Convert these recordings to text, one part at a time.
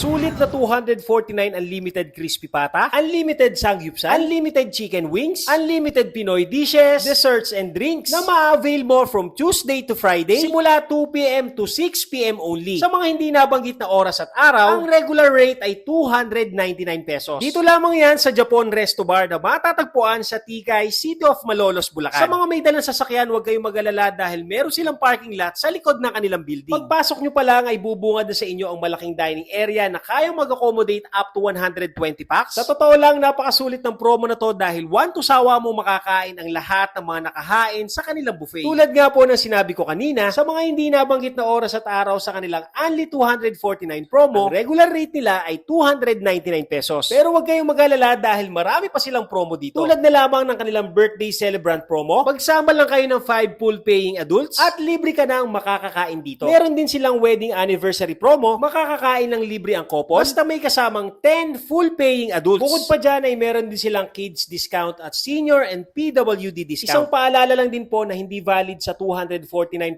Sulit na 249 unlimited crispy pata, unlimited samgyupsal, unlimited chicken wings, unlimited Pinoy dishes, desserts and drinks na ma-avail mo from Tuesday to Friday simula 2 p.m. to 6 p.m. only. Sa mga hindi nabanggit na oras at araw, ang regular rate ay 299 pesos. Dito lamang yan sa Japon Resto Bar na matatagpuan sa Tikay, City of Malolos, Bulacan. Sa mga may dalang sasakyan, huwag kayong mag-alala dahil meron silang parking lot sa likod ng kanilang building. Pagpasok nyo pa lang ay bubungad na sa inyo ang malaking dining area na kayang mag-accommodate up to 120 packs. Sa totoo lang, napakasulit ng promo na to dahil one to sawa mo makakain ang lahat ng mga nakahain sa kanilang buffet. Tulad nga po ng sinabi ko kanina, sa mga hindi nabanggit na oras at araw sa kanilang only 249 promo, ang regular rate nila ay 299 pesos. Pero huwag kayong mag-alala dahil marami pa silang promo dito. Tulad na lamang ng kanilang birthday celebrant promo, magsama lang kayo ng 5 full paying adults at libre ka nang makakakain dito. Meron din silang wedding anniversary promo, makakakain ng libre ang couple basta may kasamang 10 full paying adults. Bukod pa dyan ay meron din silang kids discount at senior and PWD discount. Isang paalala lang din po na hindi valid sa 249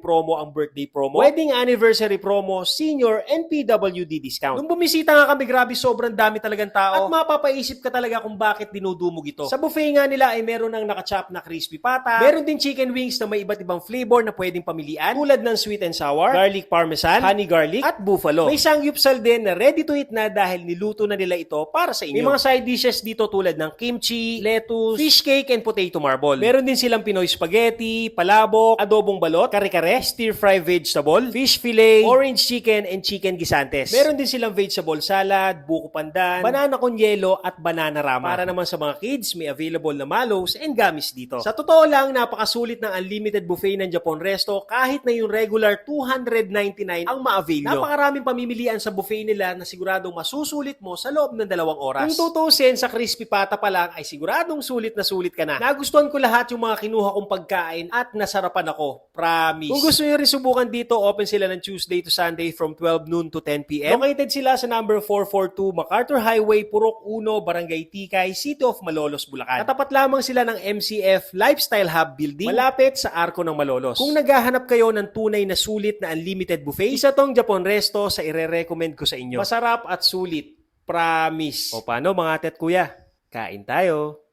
promo ang birthday promo, wedding anniversary promo, senior and PWD discount. Nung bumisita nga kami, grabe sobrang dami talagang tao at mapapaisip ka talaga kung bakit dinudumog ito. Sa buffet nga nila ay meron ng nakachop na crispy pata, meron din chicken wings na may iba't ibang flavor na pwedeng pamilian tulad ng sweet and sour, garlic parmesan, honey garlic at buffalo. May sangyupsal din na ready to eat na dahil niluto na nila ito para sa inyo. May mga side dishes dito tulad ng kimchi, lettuce, fish cake and potato marble. Meron din silang Pinoy spaghetti, palabok, adobong balot, kare-kare, stir-fry vegetable, fish fillet, orange chicken and chicken gisantes. Meron din silang vegetable salad, buko pandan, banana con yelo at banana rama. Para naman sa mga kids, may available na malos and gamis dito. Sa totoo lang, napakasulit ng unlimited buffet ng Japon Resto kahit na yung regular 299 ang ma-avail nyo. Napakaraming pamimilian sa buffet nila na siguradong masusulit mo sa loob ng 2 oras. Kung tutusin sa crispy pata pa lang ay siguradong sulit na sulit ka na. Nagustuhan ko lahat yung mga kinuha kong pagkain at nasarapan ako. Promise. Kung gusto nyo rin subukan dito, open sila ng Tuesday to Sunday from 12 noon to 10 p.m. Located sila sa number 442 MacArthur Highway, Purok 1, Barangay Tikay, City of Malolos, Bulacan. Katapat lamang sila ng MCF Lifestyle Hub Building, malapit sa Arco ng Malolos. Kung naghahanap kayo ng tunay na sulit na unlimited buffet, isa tong Japon Resto sa ire-recommend ko sa inyo. Masarap at sulit. Promise. O paano mga ate at kuya? Kain tayo.